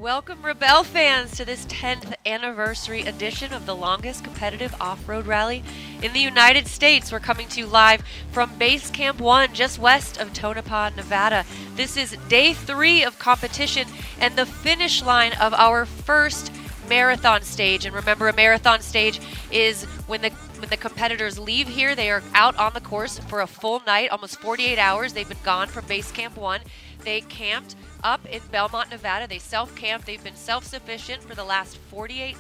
Welcome, Rebelle fans, to this 10th anniversary edition of the longest competitive off-road rally in the United States. We're coming to you live from Base Camp 1, just west of Tonopah, Nevada. This is day 3 of competition and the finish line of our first marathon stage. And remember, a marathon stage is when the competitors leave here, they are out on the course for a full night, almost 48 hours. They've been gone from Base Camp 1. They camped up in Belmont, Nevada. They self-camped. They've been self-sufficient for the last 48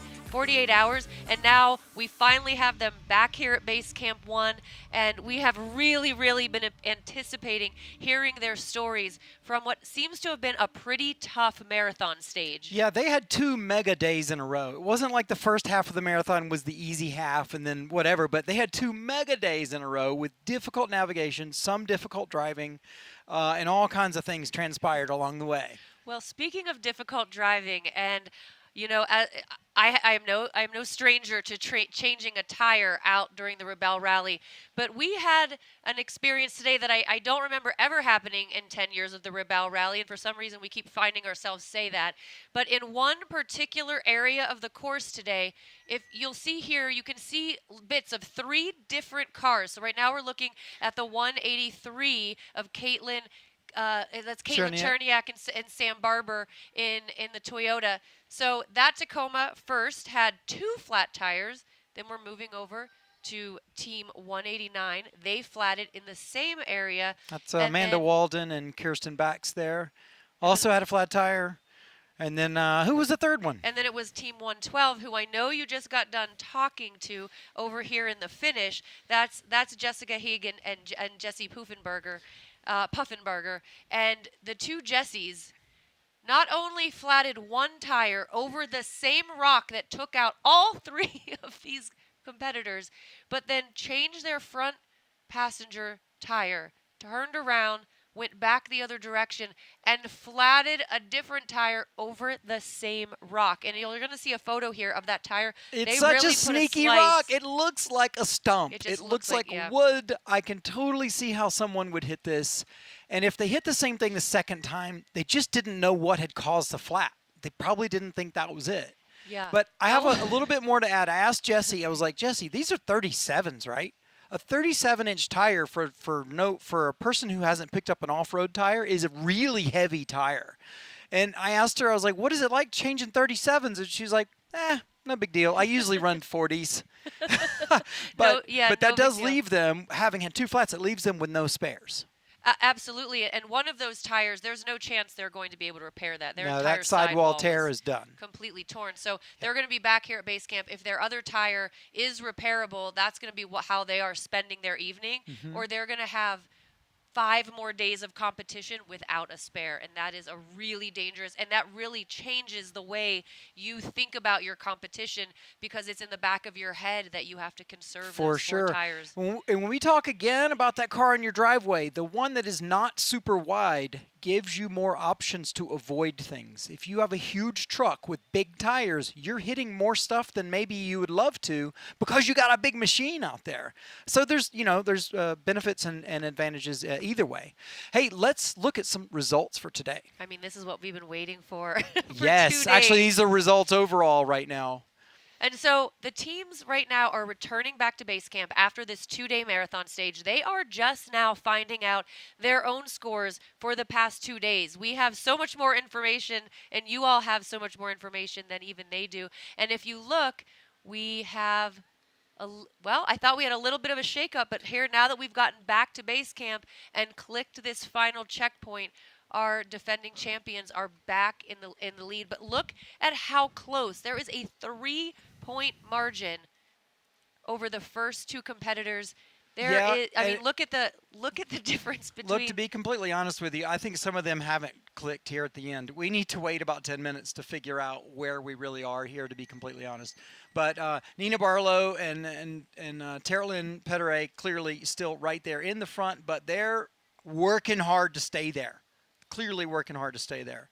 hours, and now we finally have them back here at Base Camp 1, and we have really been anticipating hearing their stories from what seems to have been a pretty tough marathon stage. Yeah, they had 2 mega days in a row. It wasn't like the first half of the marathon was the easy half and then whatever, but they had 2 mega days in a row with difficult navigation, some difficult driving, and all kinds of things transpired along the way. Well, speaking of difficult driving, and you know, I am no stranger to changing a tire out during the Rebelle Rally, but we had an experience today that I don't remember ever happening in 10 years of the Rebelle Rally, and for some reason we keep finding ourselves say that. But in one particular area of the course today, if you'll see here, you can see bits of 3 different cars. So right now we're looking at the 183 of Caitlin. That's Caitlin Cherniak and Sam Barber in the Toyota. So that Tacoma first had 2 flat tires. Then we're moving over to Team 189. They flatted in the same area. That's Amanda Walden and Kirsten Bax there. Also had a flat tire. And then who was the third one? And then it was Team 112, who I know you just got done talking to over here in the finish. That's Jessica Hagan and Jesse Puffenberger. And the 2 Jessies not only flatted 1 tire over the same rock that took out all 3 of these competitors, but then changed their front passenger tire, turned around, went back the other direction, and flatted a different tire over the same rock. And you're going to see a photo here of that tire. It's such a sneaky rock. It looks like a stump. It looks like wood. I can totally see how someone would hit this. And if they hit the same thing the second time, they just didn't know what had caused the flat. They probably didn't think that was it. Yeah. But I have a little bit more to add. I asked Jesse, I was like, Jesse, these are 37s, right? A 37-inch tire for a person who hasn't picked up an off-road tire is a really heavy tire. And I asked her, I was like, what is it like changing 37s? And she's like, no big deal. I usually run 40s. but that does leave them, having had 2 flats, it leaves them with no spares. Absolutely, and one of those tires, there's no chance they're going to be able to repair that. Their entire that sidewall tear is done. Completely torn. So they're going to be back here at base camp. If their other tire is repairable, that's going to be how they are spending their evening, or they're going to have 5 more days of competition without a spare, and that is a really dangerous, and that really changes the way you think about your competition, because it's in the back of your head that you have to conserve those 4 tires. And when we talk again about that car in your driveway, the one that is not super wide gives you more options to avoid things. If you have a huge truck with big tires, you're hitting more stuff than maybe you would love to because you got a big machine out there. So there's benefits and advantages either way. Hey, let's look at some results for today. I mean, this is what we've been waiting for. Yes, 2 days. Actually, these are results overall right now. And so the teams right now are returning back to base camp after this 2-day marathon stage. They are just now finding out their own scores for the past 2 days. We have so much more information, and you all have so much more information than even they do. And if you look, we have, I thought we had a little bit of a shakeup, but here, now that we've gotten back to base camp and clicked this final checkpoint, our defending champions are back in the lead. But look at how close. There is a 3-point margin over the first 2 competitors. Look at the difference between. Look, to be completely honest with you, I think some of them haven't clicked here at the end. We need to wait about 10 minutes to figure out where we really are here, to be completely honest. But Nina Barlow and Terralyn Pederay clearly still right there in the front, but they're working hard to stay there. Clearly working hard to stay there.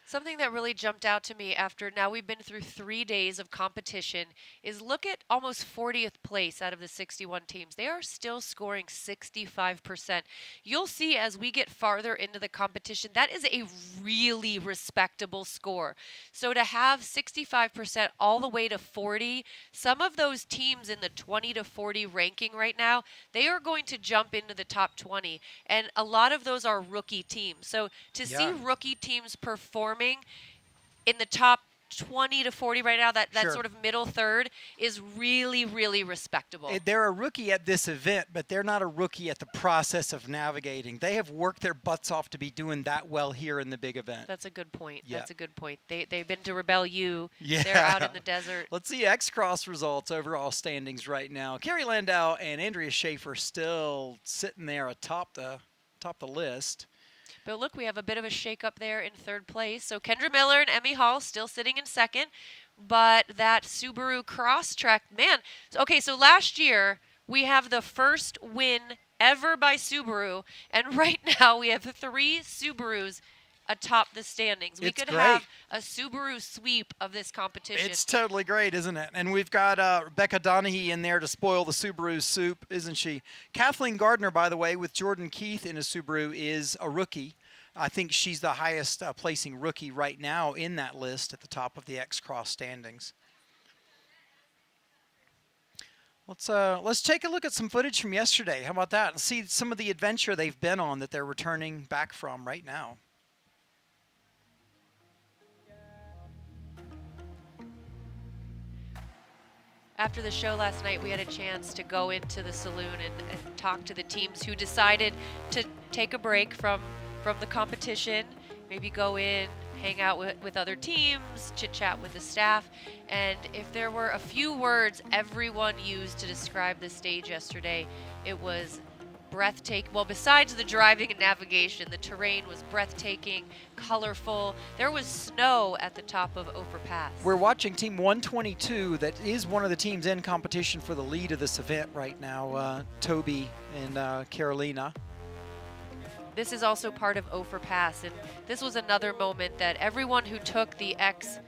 Something that really jumped out to me after now we've been through 3 days of competition is look at almost 40th place out of the 61 teams. They are still scoring 65%. You'll see as we get farther into the competition, that is a really respectable score. So to have 65% all the way to 40, some of those teams in the 20 to 40 ranking right now, they are going to jump into the top 20. And a lot of those are rookie teams. So to see Yeah. rookie teams performing in the top 20 to 40 right now, that Sure. sort of middle third is really, really respectable. They're a rookie at this event, but they're not a rookie at the process of navigating. They have worked their butts off to be doing that well here in the big event. That's a good point. Yeah. That's a good point. They've been to Rebelle U. Yeah. They're out in the desert. Let's see X-Cross results, overall standings right now. Carrie Landau and Andrea Schaefer still sitting there atop the list. But look, we have a bit of a shake-up there in third place. So Kendra Miller and Emmy Hall still sitting in second. But that Subaru Crosstrek, man. Okay, so last year we have the first win ever by Subaru. And right now we have 3 Subarus atop the standings. We It's could great. have a Subaru sweep of this competition. It's totally great, isn't it? And we've got Rebecca Donahue in there to spoil the Subaru soup, isn't she? Kathleen Gardner, by the way, with Jordan Keith in a Subaru, is a rookie. I think she's the highest placing rookie right now in that list at the top of the X-Cross standings. Let's take a look at some footage from yesterday. How about that? And see some of the adventure they've been on that they're returning back from right now. After the show last night, we had a chance to go into the saloon and talk to the teams who decided to take a break from the competition, maybe go in, hang out with other teams, chit-chat with the staff. And if there were a few words everyone used to describe the stage yesterday, it was breathtaking. Well, besides the driving and navigation, the terrain was breathtaking, colorful. There was snow at the top of Ophir Pass. We're watching Team 122. That is one of the teams in competition for the lead of this event right now, Toby and Carolina. This is also part of Ophir Pass, and this was another moment that everyone who took the X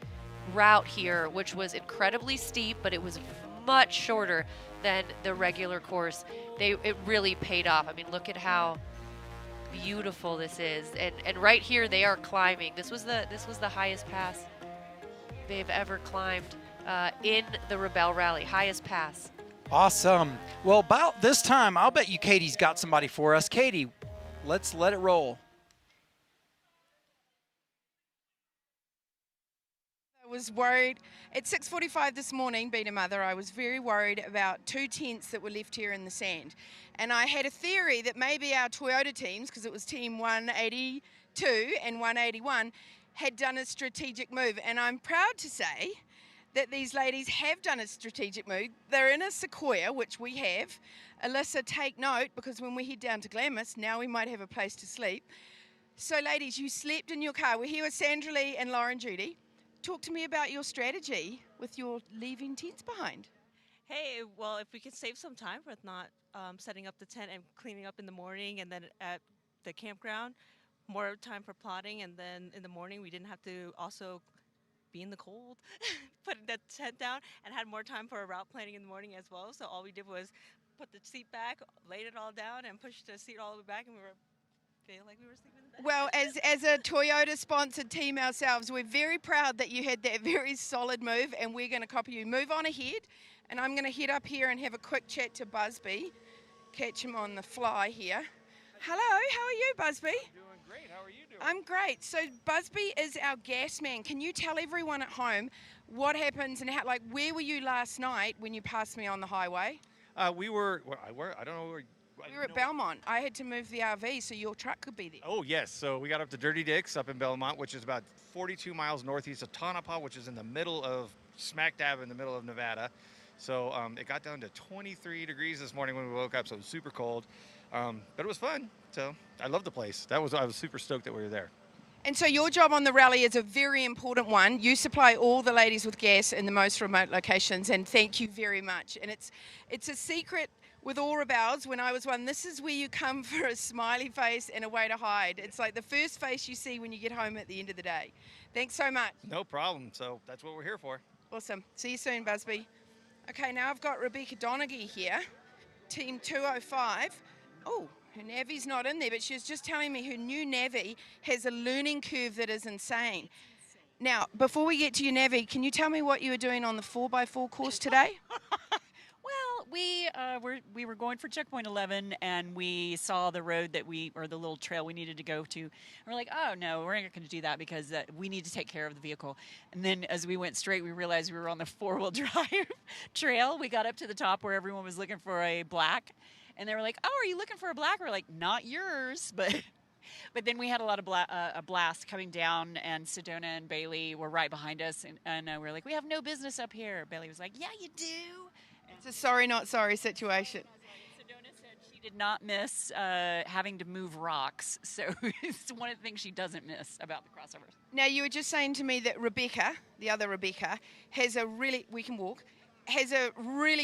route here, which was incredibly steep, but it was much shorter than the regular course, it really paid off. I mean, look at how beautiful this is, and right here they are climbing. This was the highest pass they've ever climbed in the Rebelle Rally, highest pass. Awesome. Well, about this time, I'll bet you Katy's got somebody for us. Katy, let's let it roll. I was worried. At 6:45 this morning, being a mother, I was very worried about 2 tents that were left here in the sand. And I had a theory that maybe our Toyota teams, because it was Team 182 and 181, had done a strategic move. And I'm proud to say that these ladies have done a strategic move. They're in a Sequoia, which we have. Alyssa, take note, because when we head down to Glamis, now we might have a place to sleep. So ladies, you slept in your car. We're here with Sandra Lee and Lauren Judy. Talk to me about your strategy with your leaving tents behind. Hey, well, if we could save some time with not setting up the tent and cleaning up in the morning, and then at the campground, more time for plotting, and then in the morning we didn't have to also be in the cold, putting the tent down, and had more time for route planning in the morning as well. So all we did was put the seat back, laid it all down, and pushed the seat all the way back, and we were feeling like we were sleeping in the bed. Well, as a Toyota-sponsored team ourselves, we're very proud that you had that very solid move, and we're going to copy you. Move on ahead, and I'm going to head up here and have a quick chat to Busby. Catch him on the fly here. Hello, how are you, Busby? Doing great. How are you doing? I'm great. So Busby is our gas man. Can you tell everyone at home what happens and how, like, where were you last night when you passed me on the highway? We were. I don't know where. We were at Belmont. I had to move the RV so your truck could be there. Oh yes. So we got up to Dirty Dick's up in Belmont, which is about 42 miles northeast of Tonopah, which is in the middle of smack dab in the middle of Nevada. So it got down to 23 degrees this morning when we woke up, so it was super cold. But it was fun. So I love the place. I was super stoked that we were there. And so your job on the rally is a very important one. You supply all the ladies with gas in the most remote locations, and thank you very much. And it's a secret with all Rebelles. When I was one, this is where you come for a smiley face and a way to hide. It's like the first face you see when you get home at the end of the day. Thanks so much. No problem. So that's what we're here for. Awesome. See you soon, Busby. Okay, now I've got Rebecca Donaghy here, Team 205. Oh, her Navy's not in there, but she was just telling me her new Navy has a learning curve that is insane. Now, before we get to your Navy, can you tell me what you were doing on the 4x4 course today? Well, we were going for checkpoint 11, and we saw the road or the little trail we needed to go to. And we're like, oh no, we're not going to do that because we need to take care of the vehicle. And then as we went straight, we realized we were on the 4-wheel drive trail. We got up to the top where everyone was looking for a black, and they were like, oh, are you looking for a black? We're like, not yours, but then we had a lot of a blast coming down, and Sedona and Bailey were right behind us, and we were like, we have no business up here. Bailey was like, yeah, you do. It's a sorry, not sorry situation. Sedona said she did not miss having to move rocks, so it's one of the things she doesn't miss about the crossovers. Now, you were just saying to me that Rebecca, the other Rebecca, has a really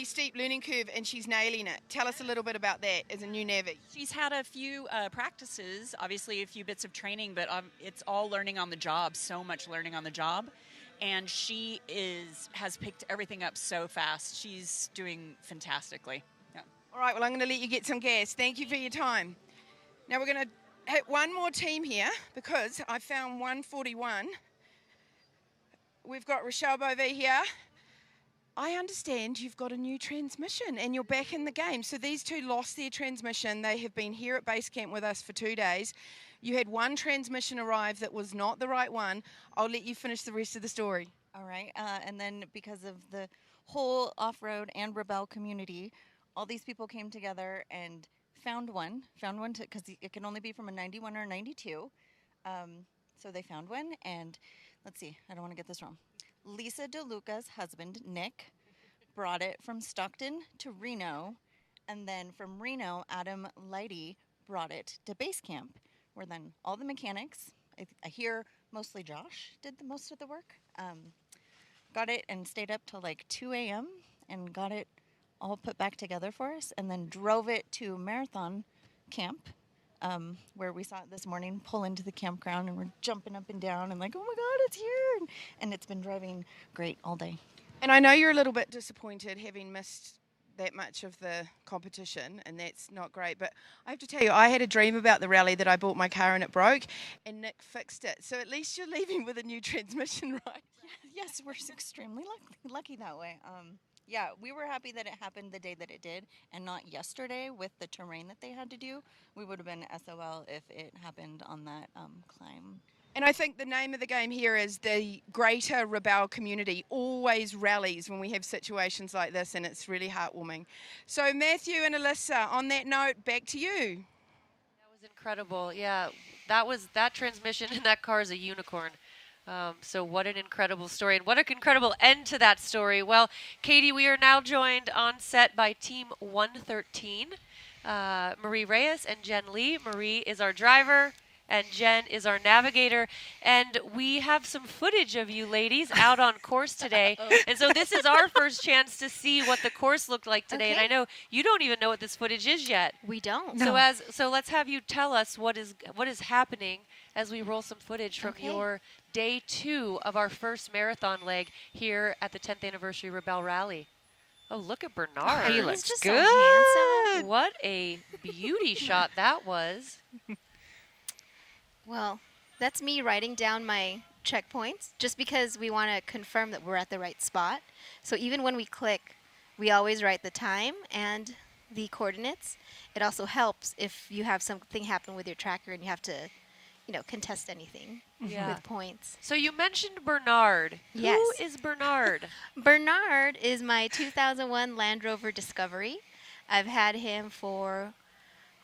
steep learning curve, and she's nailing it. Tell us a little bit about that as a new Navy. She's had a few practices, obviously a few bits of training, but it's all learning on the job, so much learning on the job. And she has picked everything up so fast. She's doing fantastically. Yeah. All right, well, I'm going to let you get some gas. Thank you for your time. Now we're going to hit one more team here because I found 141. We've got Rochelle Beauvais here. I understand you've got a new transmission and you're back in the game. So these two lost their transmission. They have been here at base camp with us for 2 days. You had one transmission arrive that was not the right one. I'll let you finish the rest of the story. All right. And then because of the whole off-road and Rebelle community, all these people came together and found one because it can only be from a 91 or a 92. So they found one. And let's see, I don't want to get this wrong. Lisa DeLuca's husband, Nick, brought it from Stockton to Reno. And then from Reno, Adam Leidy brought it to base camp, where then all the mechanics, I hear mostly Josh did the most of the work, got it and stayed up till like 2 a.m. and got it all put back together for us, and then drove it to Marathon Camp, where we saw it this morning, pull into the campground, and we're jumping up and down and like, oh my God, it's here. And it's been driving great all day. And I know you're a little bit disappointed having missed that much of the competition, and that's not great, but I have to tell you, I had a dream about the rally that I bought my car and it broke, and Nick fixed it. So at least you're leaving with a new transmission, right? Yes, we're extremely lucky that way. Yeah, we were happy that it happened the day that it did and not yesterday with the terrain that they had to do. We would have been SOL if it happened on that climb. And I think the name of the game here is the greater Rebelle community always rallies when we have situations like this, and it's really heartwarming. So Matthew and Alyssa, on that note, back to you. That was incredible. Yeah, that transmission in that car is a unicorn. So what an incredible story, and what an incredible end to that story. Well, Katy, we are now joined on set by Team 113, Marie Reyes and Jen Lee. Marie is our driver, and Jen is our navigator, and we have some footage of you ladies out on course today. And so this is our first chance to see what the course looked like today. Okay. And I know you don't even know what this footage is yet. We don't. So let's have you tell us what is happening as we roll some footage from your day 2 of our first marathon leg here at the 10th anniversary Rebelle Rally. Oh, look at Bernard. He looks just good. So handsome. What a beauty shot that was. Well, that's me writing down my checkpoints just because we want to confirm that we're at the right spot. So even when we click, we always write the time and the coordinates. It also helps if you have something happen with your tracker and you have to, contest anything with points. So you mentioned Bernard. Yes. Who is Bernard? Bernard is my 2001 Land Rover Discovery. I've had him for,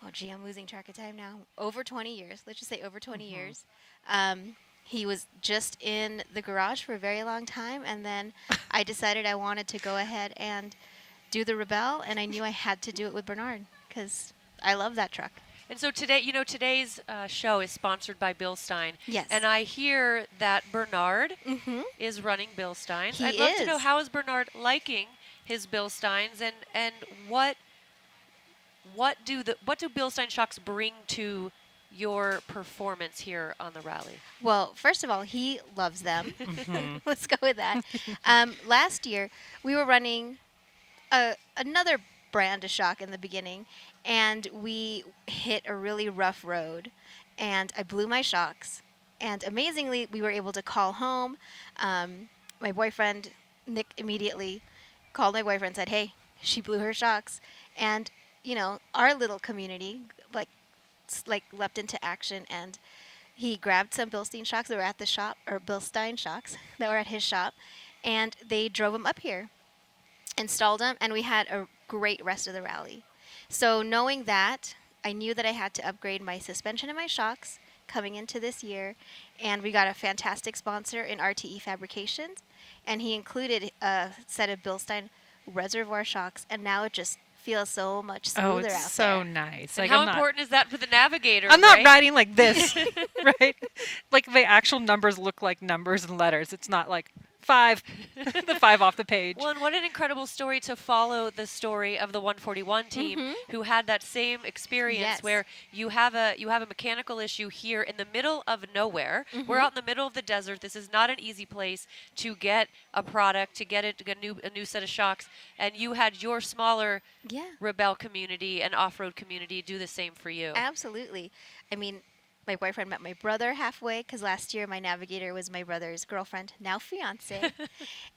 I'm losing track of time now. Over 20 years. Let's just say over 20 years. He was just in the garage for a very long time, and then I decided I wanted to go ahead and do the Rebelle, and I knew I had to do it with Bernard because I love that truck. And so today, today's show is sponsored by Bilstein. Yes. And I hear that Bernard Mm-hmm. is running Bilstein. He I'd love to know, is. how is Bernard liking his Bilsteins, and what do Bilstein shocks bring to your performance here on the rally? Well, first of all, he loves them. Let's go with that. Last year, we were running another brand of shock in the beginning, and we hit a really rough road, and I blew my shocks. And amazingly, we were able to call home. My boyfriend, Nick, immediately called my boyfriend and said, hey, she blew her shocks. And, our little community, like leapt into action, and he grabbed some Bilstein shocks that were at the shop, or Bilstein shocks that were at his shop, and they drove them up here, installed them, and we had a great rest of the rally. So knowing that, I knew that I had to upgrade my suspension and my shocks coming into this year, and we got a fantastic sponsor in RTE Fabrications, and he included a set of Bilstein reservoir shocks, and now it just feels so much smoother Oh, out it's so there. nice. And Like, how I'm not, important is that for the navigator? I'm not right? writing like this, right? Like the actual numbers look like numbers and letters. It's not like 5, the 5 off the page. Well, and what an incredible story to follow the story of the 141 team who had that same experience Yes. where you have a mechanical issue here in the middle of nowhere. We're out in the middle of the desert. This is not an easy place to get a product, to get a new set of shocks, and you had your smaller Yeah. Rebelle community and off-road community do the same for you. Absolutely. I mean, my boyfriend met my brother halfway, because last year my navigator was my brother's girlfriend, now fiance,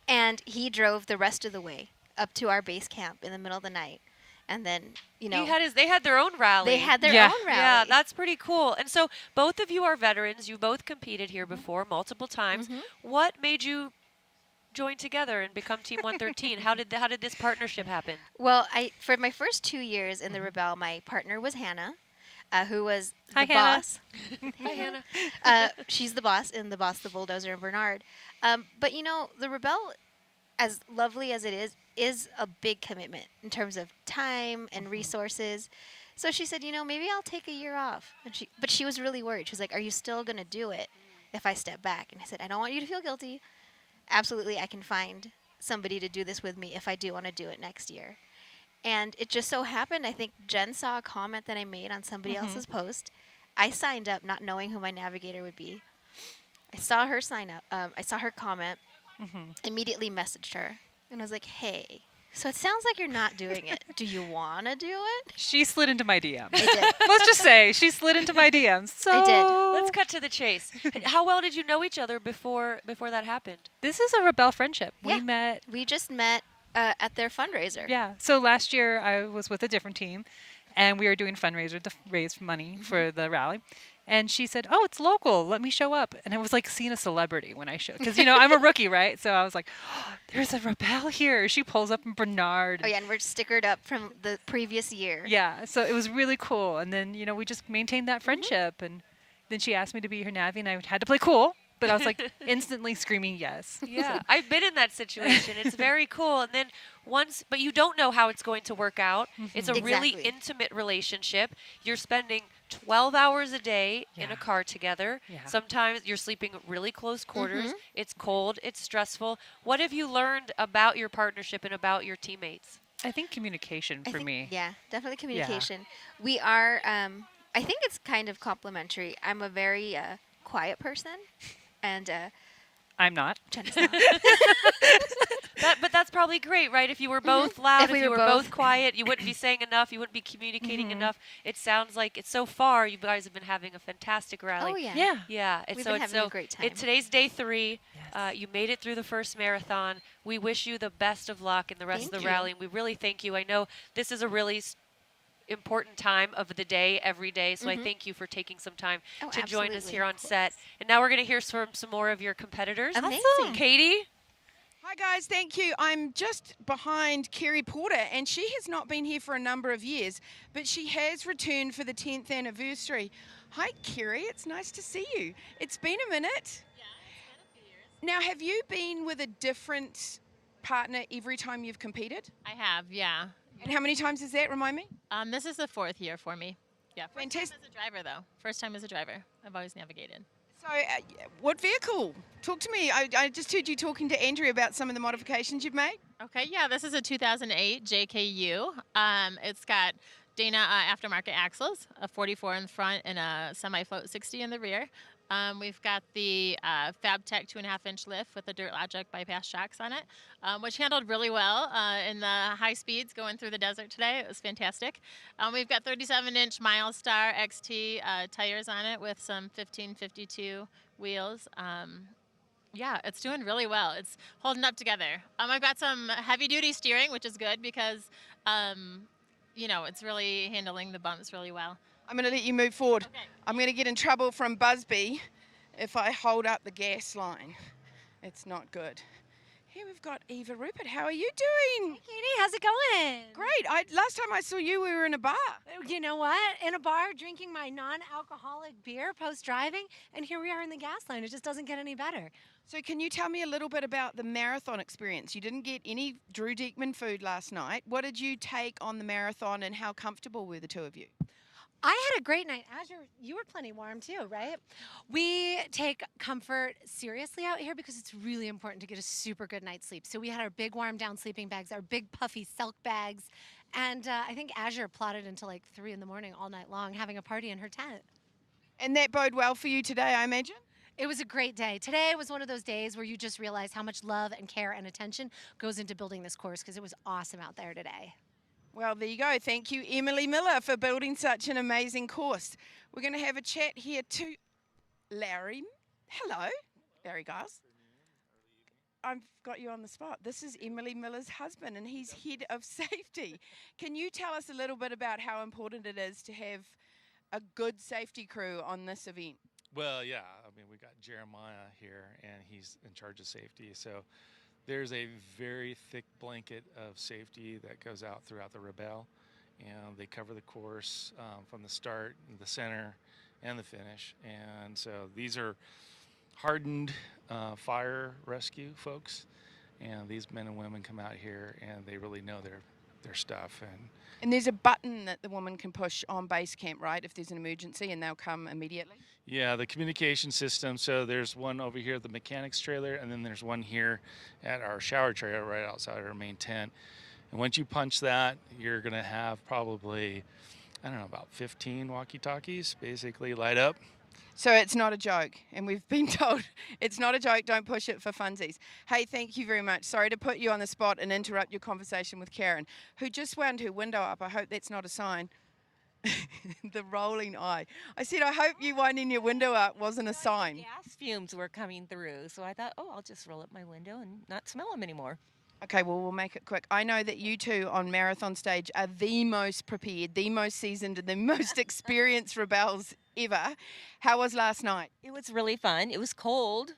and he drove the rest of the way up to our base camp in the middle of the night. And then, They had their own rally. they had their Yeah. own rally. Yeah, that's pretty cool. And so both of you are veterans. You both competed here before multiple times. What made you join together and become Team 113? How did this partnership happen? Well, for my first 2 years in the Rebelle, my partner was Hannah, who was Hi, the Hannah. boss. Hi, Hannah. She's the boss in the Boss, the Bulldozer, and Bernard. But the Rebelle, as lovely as it is a big commitment in terms of time and resources. So she said, maybe I'll take a year off. But she was really worried. She was like, are you still going to do it if I step back? And I said, I don't want you to feel guilty. Absolutely, I can find somebody to do this with me if I do want to do it next year. And it just so happened, I think Jen saw a comment that I made on somebody else's post. I signed up not knowing who my navigator would be. I saw her sign up. I saw her comment, immediately messaged her, and was like, hey, so it sounds like you're not doing it. Do you want to do it? She slid into my DMs. I did. Let's just say she slid into my DMs. So I did. Let's cut to the chase. How well did you know each other before that happened? This is a Rebelle friendship. Yeah. We met. We just met at their fundraiser. Yeah. So last year I was with a different team, and we were doing fundraiser to raise money for the rally. And she said, "Oh, it's local. Let me show up." And I was like seeing a celebrity when I showed, because I'm a rookie, right? So I was like, oh, "There's a Rebelle here." She pulls up in Bernard. Oh yeah, and we're stickered up from the previous year. Yeah. So it was really cool. And then we just maintained that friendship. And then she asked me to be her navvy, and I had to play cool. But I was like instantly screaming yes. Yeah, I've been in that situation. It's very cool. And then but you don't know how it's going to work out. It's a really Exactly. intimate relationship. You're spending 12 hours a day in Yeah. a car together. Yeah. Sometimes you're sleeping at really close quarters. It's cold. It's stressful. What have you learned about your partnership and about your teammates? I think communication I for think- me. Yeah, definitely communication. We are, I think it's kind of complementary. I'm a very quiet person, and I'm not. Jen is not. But that's probably great, right? If you were both loud, If if we you were were both both- quiet, you wouldn't be saying enough. You wouldn't be communicating enough. It sounds like so far you guys have been having a fantastic rally. Oh yeah. Yeah. Yeah, We've been having a great time. Today's day 3. Yes. You made it through the first marathon. We wish you the best of luck in the rest of Thank the you. rally. And we really thank you. I know this is a really important time of the day every day, so I thank you for taking some time Oh, to join us absolutely. here on set. And now we're going to hear from some more of your competitors. Amazing. Katy? Hi guys, thank you. I'm just behind Kerry Porter, and she has not been here for a number of years, but she has returned for the 10th anniversary. Hi Kerry, it's nice to see you. It's been a minute. Yeah, it's been a few years. Now, have you been with a different partner every time you've competed? I have, yeah. And how many times is that? Remind me. This is the 4th year for me. Yeah, first Fantastic. time as a driver, though. First time as a driver. I've always navigated. So, what vehicle? Talk to me. I just heard you talking to Andrew about some of the modifications you've made. Okay, yeah, this is a 2008 JKU. It's got Dana aftermarket axles, a 44 in the front and a semi-float 60 in the rear. We've got the FabTech 2.5-inch lift with the Dirt Logic bypass shocks on it, which handled really well in the high speeds going through the desert today. It was fantastic. We've got 37-inch Milestar XT tires on it with some 1552 wheels. Yeah, it's doing really well. It's holding up together. I've got some heavy-duty steering, which is good because, it's really handling the bumps really well. I'm going to let you move forward. Okay. I'm going to get in trouble from Busby if I hold up the gas line. It's not good. Here we've got Eva Rupert. How are you doing? Hey, Katie, how's it going? Great. Last time I saw you, we were in a bar. You know what? In a bar, drinking my non-alcoholic beer post-driving, and here we are in the gas line. It just doesn't get any better. So can you tell me a little bit about the marathon experience? You didn't get any Drew Diekman food last night. What did you take on the marathon, and how comfortable were the two of you? I had a great night. You were plenty warm too, right? We take comfort seriously out here because it's really important to get a super good night's sleep. So we had our big warm down sleeping bags, our big puffy silk bags, and I think Azure plotted until like 3 in the morning all night long having a party in her tent. And that bode well for you today, I imagine? It was a great day. Today was one of those days where you just realize how much love and care and attention goes into building this course because it was awesome out there today. Well, there you go. Thank you, Emily Miller, for building such an amazing course. We're going to have a chat here to Larry. Hello, Larry Giles. I've got you on the spot. This is Emily Miller's husband, and he's head of safety. Can you tell us a little bit about how important it is to have a good safety crew on this event? Well, yeah. I mean, we got Jeremiah here, and he's in charge of safety. So there's a very thick blanket of safety that goes out throughout the Rebelle, and they cover the course from the start, the center, and the finish. And so these are hardened fire rescue folks, and these men and women come out here and they really know their stuff. And there's a button that the woman can push on base camp, right, if there's an emergency, and they'll come immediately? Yeah, the communication system. So there's one over here at the mechanics trailer, and then there's one here at our shower trailer right outside our main tent. And once you punch that, you're going to have probably, about 15 walkie-talkies basically light up. So it's not a joke, and we've been told it's not a joke, don't push it for funsies. Hey, thank you very much. Sorry to put you on the spot and interrupt your conversation with Karen, who just wound her window up. I hope that's not a sign. The rolling eye. I said, I hope you winding your window up wasn't a sign. Gas fumes were coming through, so I thought, I'll just roll up my window and not smell them anymore. Okay, well, we'll make it quick. I know that you two on marathon stage are the most prepared, the most seasoned, and the most experienced rebels ever. How was last night? It was really fun. It was cold,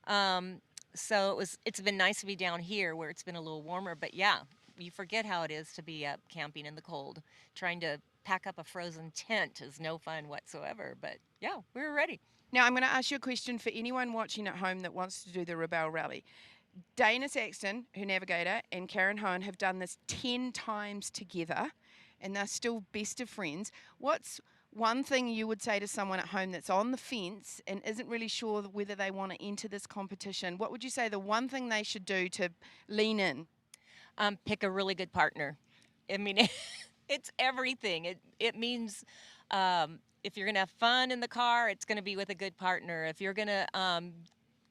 so it's been nice to be down here where it's been a little warmer. But yeah, you forget how it is to be up camping in the cold. Trying to pack up a frozen tent is no fun whatsoever. But yeah, we were ready. Now, I'm going to ask you a question for anyone watching at home that wants to do the Rebelle Rally. Dana Saxton, her navigator, and Karen Hohen have done this 10 times together, and they're still best of friends. What's one thing you would say to someone at home that's on the fence and isn't really sure whether they want to enter this competition? What would you say the one thing they should do to lean in? Pick a really good partner. I mean, it's everything. It means if you're going to have fun in the car, it's going to be with a good partner. If you're going to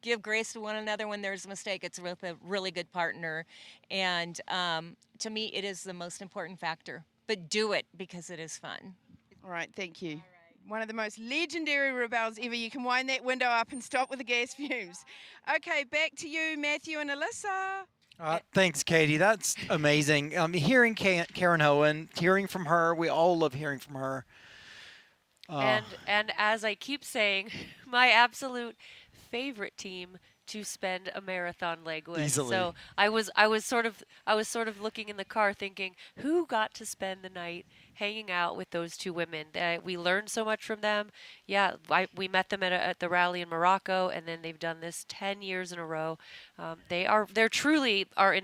give grace to one another when there's a mistake, it's with a really good partner. And to me, it is the most important factor. But do it because it is fun. All right, thank you. All right. One of the most legendary Rebelles ever. You can wind that window up and stop with the gas fumes. Okay, back to you, Matthew and Alyssa. Thanks, Katie. That's amazing. Hearing Karen Hohen, hearing from her, we all love hearing from her. And as I keep saying, my absolute favorite team to spend a marathon leg with. Easily. So I was sort of looking in the car thinking, who got to spend the night hanging out with those two women? We learned so much from them. Yeah, we met them at the rally in Morocco, and then they've done this 10 years in a row. They're truly our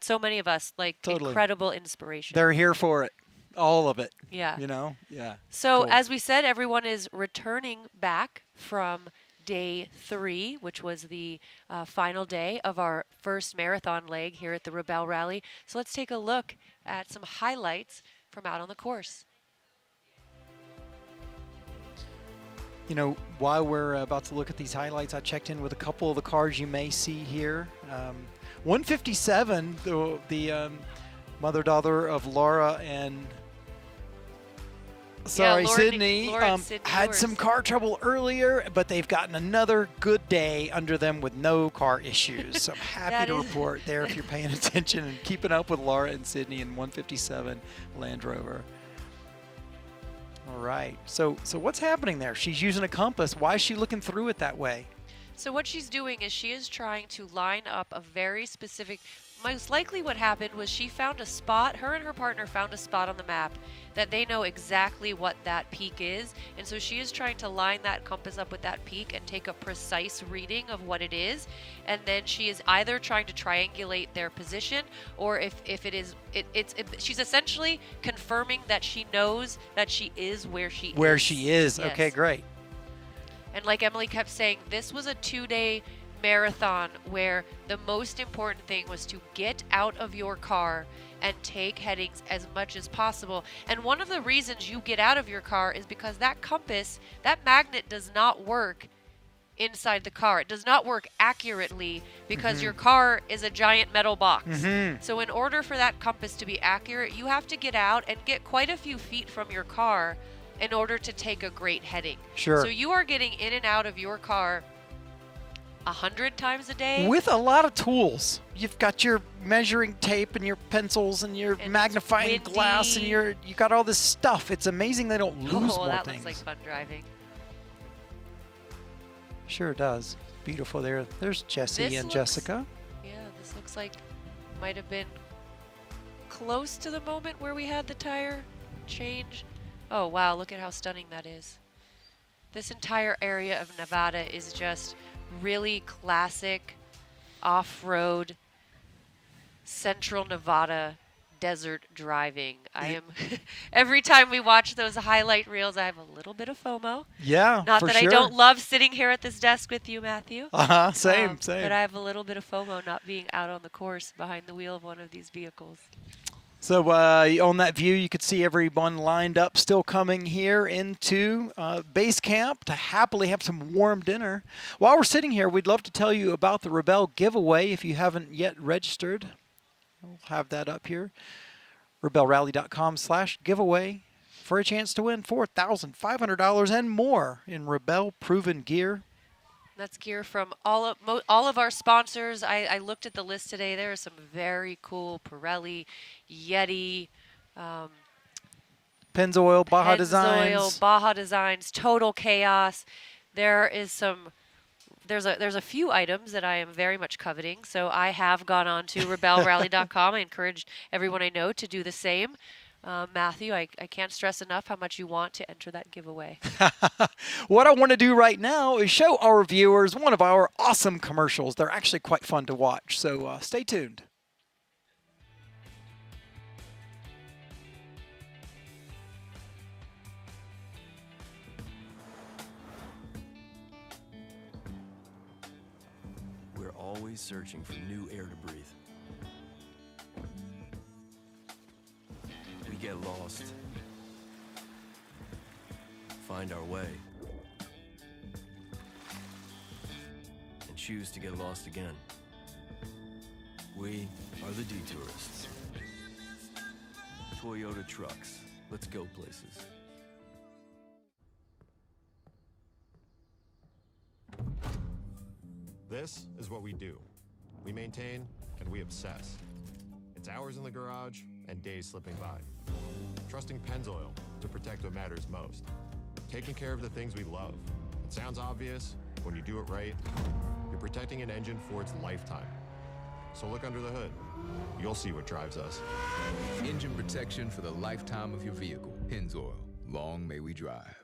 so many of us, like, Totally. Incredible inspiration. They're here for it. all of it. Yeah. You know? Yeah. So Cool. as we said, everyone is returning back from day 3, which was the final day of our first marathon leg here at the Rebelle Rally. So let's take a look at some highlights from out on the course. You know, while we're about to look at these highlights, I checked in with a couple of the cars you may see here. 157, the mother-daughter of Laura and Sydney, Laura and Sydney had Ewers. some car trouble earlier, but they've gotten another good day under them with no car issues. So I'm happy to report there if you're paying attention and keeping up with Laura and Sydney in 157 Land Rover. All right. So what's happening there? She's using a compass. Why is she looking through it that way? So what she's doing is she is trying to line up a very specific, most likely what happened was she found a spot, her and her partner found a spot on the map that they know exactly what that peak is. And so she is trying to line that compass up with that peak and take a precise reading of what it is. And then she is either trying to triangulate their position, or if it is, she's essentially confirming that she knows that she is where she is. Where she is. Yes. Okay, great. And like Emily kept saying, this was a 2-day marathon where the most important thing was to get out of your car and take headings as much as possible. And one of the reasons you get out of your car is because that compass, that magnet does not work inside the car. It does not work accurately because your car is a giant metal box. So in order for that compass to be accurate, you have to get out and get quite a few feet from your car in order to take a great heading. Sure. So you are getting in and out of your car 100 times a day. With a lot of tools. You've got your measuring tape and your pencils and your magnifying glass and you got all this stuff. It's amazing they don't lose more that things. looks like fun driving. Sure does. Beautiful there. There's Jessie and Jessica. Yeah, this looks like might have been close to the moment where we had the tire change. Oh, wow, look at how stunning that is. This entire area of Nevada is just really classic off-road central Nevada desert driving. I am every time we watch those highlight reels, I have a little bit of FOMO. Yeah, Not for that sure. I don't love sitting here at this desk with you, Matthew. Same. But I have a little bit of FOMO not being out on the course behind the wheel of one of these vehicles. So on that view, you could see everyone lined up, still coming here into base camp to happily have some warm dinner. While we're sitting here, we'd love to tell you about the Rebelle giveaway if you haven't yet registered. We'll have that up here. RebelleRally.com/giveaway for a chance to win $4,500 and more in Rebelle proven gear. That's gear from all of our sponsors. I looked at the list today. There are some very cool Pirelli, Yeti, Pennzoil, Baja Designs. Pennzoil, Baja Designs, Total Chaos. There's a few items that I am very much coveting. So I have gone on to RebelleRally.com. I encourage everyone I know to do the same. Matthew, I can't stress enough how much you want to enter that giveaway. What I want to do right now is show our viewers one of our awesome commercials. They're actually quite fun to watch, so stay tuned. We're always searching for new air to breathe. We get lost, find our way, and choose to get lost again. We are the Detourists. Toyota trucks. Let's go places. This is what we do. We maintain and we obsess. It's hours in the garage and days slipping by. Trusting Pennzoil to protect what matters most. Taking care of the things we love. It sounds obvious. When you do it right, you're protecting an engine for its lifetime. So look under the hood. You'll see what drives us. Engine protection for the lifetime of your vehicle. Pennzoil. Long may we drive.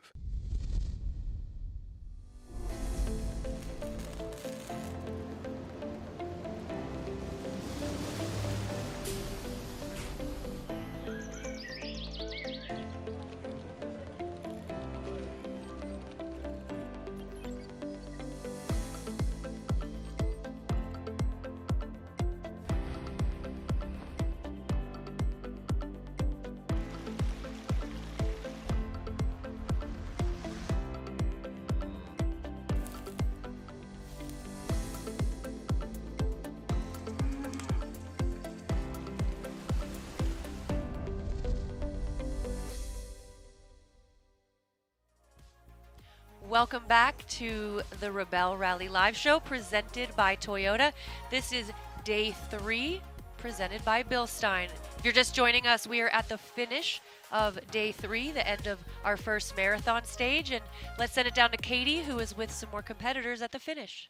Welcome back to the Rebelle Rally Live Show presented by Toyota. This is day 3 presented by Bilstein. If you're just joining us, we are at the finish of day 3, the end of our first marathon stage. And let's send it down to Katy, who is with some more competitors at the finish.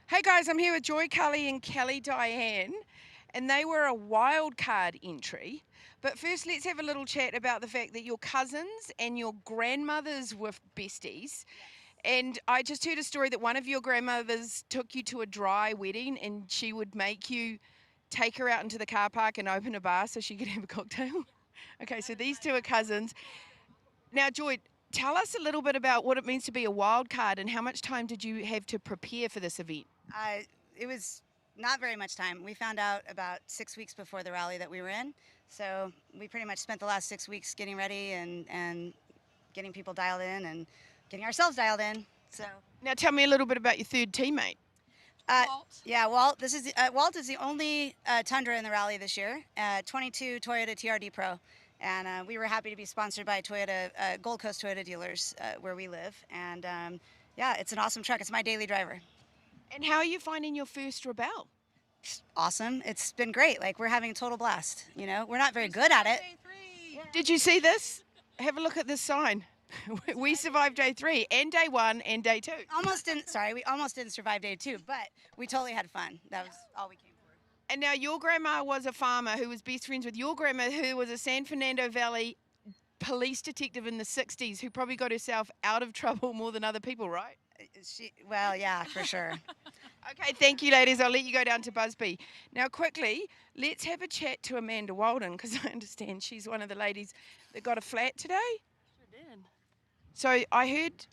Hey guys, I'm here with Joy Cully and Kelly Diane, and they were a wild card entry. But first, let's have a little chat about the fact that your cousins and your grandmothers were besties. And I just heard a story that one of your grandmothers took you to a dry wedding and she would make you take her out into the car park and open a bar so she could have a cocktail. Okay, so these two are cousins. Now, Joy, tell us a little bit about what it means to be a wild card and how much time did you have to prepare for this event? It was not very much time. We found out about 6 weeks before the rally that we were in. So we pretty much spent the last 6 weeks getting ready and getting people dialed in and getting ourselves dialed in. So now tell me a little bit about your third teammate. Walt. Yeah, Walt. This is Walt is the only Tundra in the rally this year. 22 Toyota TRD Pro, and we were happy to be sponsored by Toyota Gold Coast Toyota dealers where we live. And yeah, it's an awesome truck. It's my daily driver. And how are you finding your first Rebelle? Awesome. It's been great. Like, we're having a total blast. You know, we're not very good at it. Did you see this? Have a look at this sign. We survived day 3 and day 1 and day 2. We almost didn't survive day 2, but we totally had fun. That was all we came for. And now your grandma was a farmer who was best friends with your grandma, who was a San Fernando Valley police detective in the 60s, who probably got herself out of trouble more than other people, right? Well, yeah, for sure. Okay, thank you, ladies. I'll let you go down to Busby. Now, quickly, let's have a chat to Amanda Walden, because I understand she's one of the ladies that got a flat today. Sure did. So I heard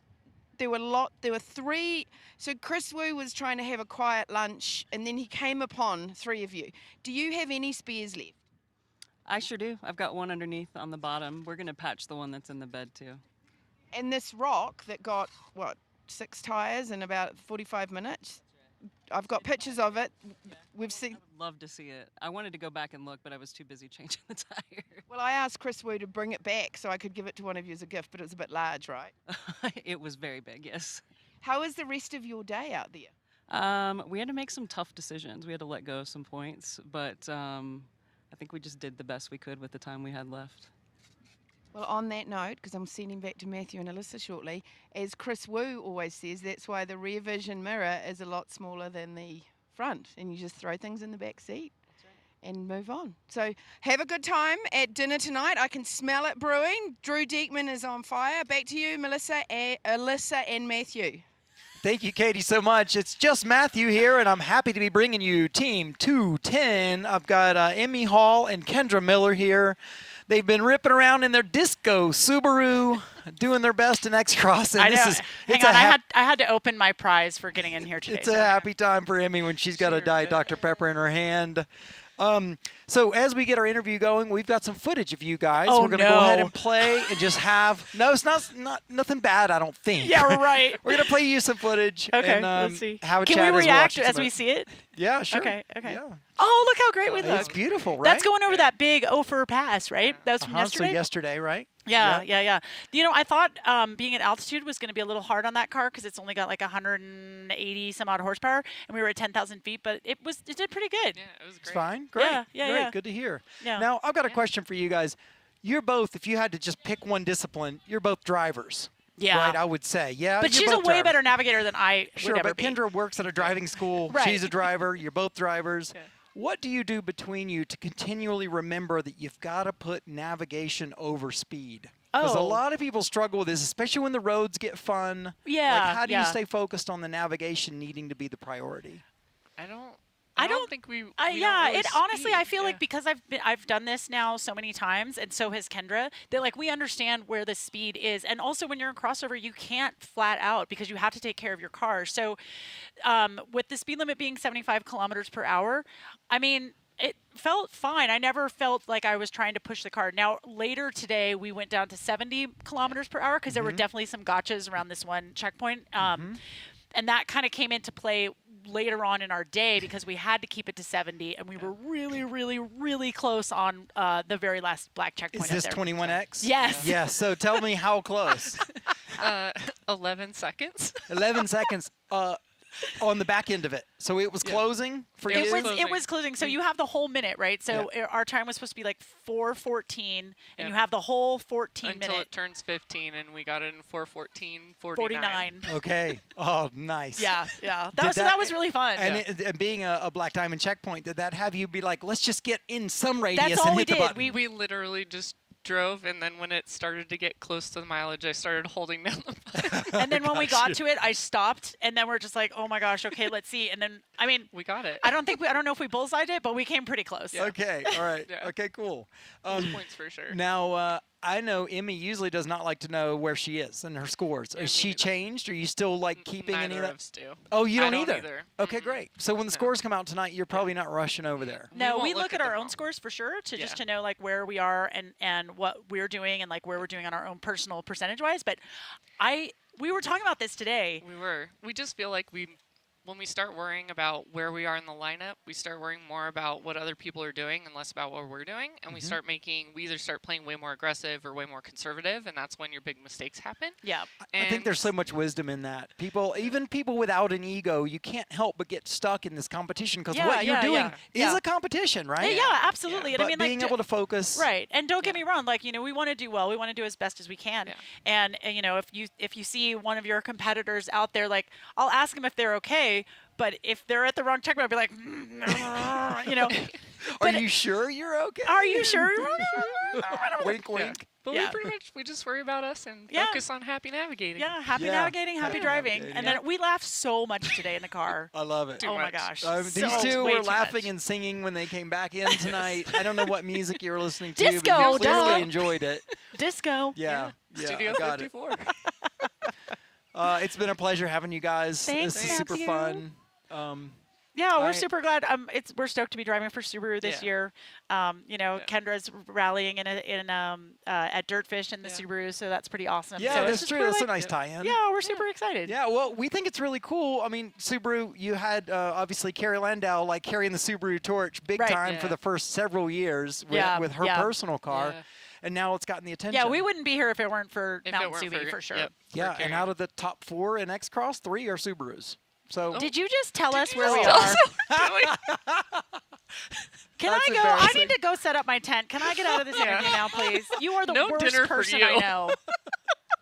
there were 3. So Chris Wu was trying to have a quiet lunch, and then he came upon 3 of you. Do you have any spares left? I sure do. I've got one underneath on the bottom. We're going to patch the one that's in the bed, too. And this rock that got, 6 tires in about 45 minutes? I've got pictures of it. We've seen. I would love to see it. I wanted to go back and look, but I was too busy changing the tire. Well, I asked Chris Wu to bring it back so I could give it to one of you as a gift, but it was a bit large, right? It was very big, yes. How was the rest of your day out there? We had to make some tough decisions. We had to let go of some points, but I think we just did the best we could with the time we had left. Well, on that note, because I'm sending back to Matthew and Alyssa shortly, as Chris Wu always says, that's why the rear vision mirror is a lot smaller than the front, and you just throw things in the back seat and move on. So have a good time at dinner tonight. I can smell it brewing. Drew Diekman is on fire. Back to you, Melissa, Alyssa, and Matthew. Thank you, Katy, so much. It's just Matthew here, and I'm happy to be bringing you Team 210. I've got Emmy Hall and Kendra Miller here. They've been ripping around in their disco Subaru, doing their best in X-Cross. And I know. Hang on, I had to open my prize for getting in here today. It's a happy time for Emmy when she's got a Diet Dr. Pepper in her hand. So as we get our interview going, we've got some footage of you guys. Oh, we're going to go ahead and play and just have. No, it's not nothing bad, I don't think. Yeah, right. We're going to play you some footage. Okay, and, let's see. Have a Can chat we react as as we see it? Yeah, sure. Okay. Yeah. Oh, look how great we look. It's beautiful, right? That's going over that big Ophir Pass, right? That's from yesterday? So yesterday, right? Yeah. You know, I thought being at altitude was going to be a little hard on that car because it's only got like 180 some odd horsepower, and we were at 10,000 feet, but it did pretty good. Yeah, it was great. It's fine. Great. Yeah. Great. Good to hear. Yeah. Now, I've got a question for you guys. You're both, if you had to just pick one discipline, you're both drivers. Yeah. Right, I would say. Yeah. But you're she's a both way drivers. better navigator than I Sure, would ever but be. Kendra works at a driving school. Right. She's a driver. You're both drivers. Okay. What do you do between you to continually remember that you've got to put navigation over speed? Because a lot of people struggle with this, especially when the roads get fun. Yeah. Like, how do you stay focused on the navigation needing to be the priority? I don't think we honestly, speed. I feel like because I've done this now so many times, and so has Kendra, that like we understand where the speed is, and also when you're in crossover, you can't flat out because you have to take care of your car. So, with the speed limit being 75 kilometers per hour, I mean, it felt fine. I never felt like I was trying to push the car. Now, later today, we went down to 70 kilometers per hour because there were definitely some gotchas around this one checkpoint. And that kind of came into play later on in our day because we had to keep it to 70, and we were really, really, really close on the very last black checkpoint. Is this 21X? Yes. Yes. So tell me how close. Uh, 11 seconds. 11 seconds on the back end of it. So it was closing for you? It was closing. So you have the whole minute, right? So our time was supposed to be like 4:14, and you have the whole 14 Until minute. it turns 15, and we got it in 4:14:49. 49. Okay. Oh, nice. Yeah. That was really fun. And being a Black Diamond checkpoint, did that have you be like, let's just get in some radius That's all and we hit the did. button? We literally just drove, and then when it started to get close to the mileage, I started holding down the button. And then when we got to it, I stopped, and then we're just like, oh my gosh, okay, let's see. And then, I mean, we got it. I don't know if we bullseyed it, but we came pretty close. Okay. All right. Yeah. Okay, cool. Points for sure. Now, I know Emmy usually does not like to know where she is and her scores. Is she changed? Are you still like keeping any Neither of that? of us do. Oh, you I don't don't either? Okay, great. So when the scores come out tonight, you're probably not rushing over there. No, we won't look at our own scores for sure just to know like where we are and what we're doing and like where we're doing on our own personal percentage wise. But we were talking about this today. We just feel like when we start worrying about where we are in the lineup, we start worrying more about what other people are doing and less about what we're doing. And we either start playing way more aggressive or way more conservative, and that's when your big mistakes happen. Yeah. I think there's so much wisdom in that. Even people without an ego, you can't help but get stuck in this competition because what you're doing is a competition, right? Yeah, absolutely. And But I mean, being able to focus. Right. And don't get me wrong, like, we want to do well. We want to do as best as we can. And if you see one of your competitors out there, like, I'll ask them if they're okay. But if they're at the wrong checkpoint, I'll be like, Are you sure you're okay? Are you sure you're okay? Wink, wink. But we just worry about us and focus on happy navigating. Yeah, happy navigating, happy driving. navigating. And then we laughed so much today in the car. I love it. Oh my gosh. These two way were too laughing much. and singing when they came back in tonight. I don't know what music you were listening to, Disco, but you clearly duh. enjoyed it. Disco. Yeah. Studio I got 54. it. It's been a pleasure having you guys. Thanks, This is super fun. Yeah, we're Alright. super glad. We're stoked to be driving for Subaru this year. Kendra's rallying at Dirtfish in the Subaru, so that's pretty awesome. Yeah, so that's true. That's a nice tie-in. Yeah, we're super excited. Yeah, well, we think it's really cool. I mean, Subaru, you had obviously Carrie Landau like carrying the Subaru torch big time for the first several years with her personal car. Yeah. And now it's gotten the attention. Yeah, we wouldn't be here if it weren't for Mountain Subi, for sure. Yeah, and out of the top 4 in X-Cross, 3 are Subarus. So Did you just tell us where we are? Can I go? I need to go set up my tent. Can I get out of this interview now, please? You are the worst dinner for person you. I know.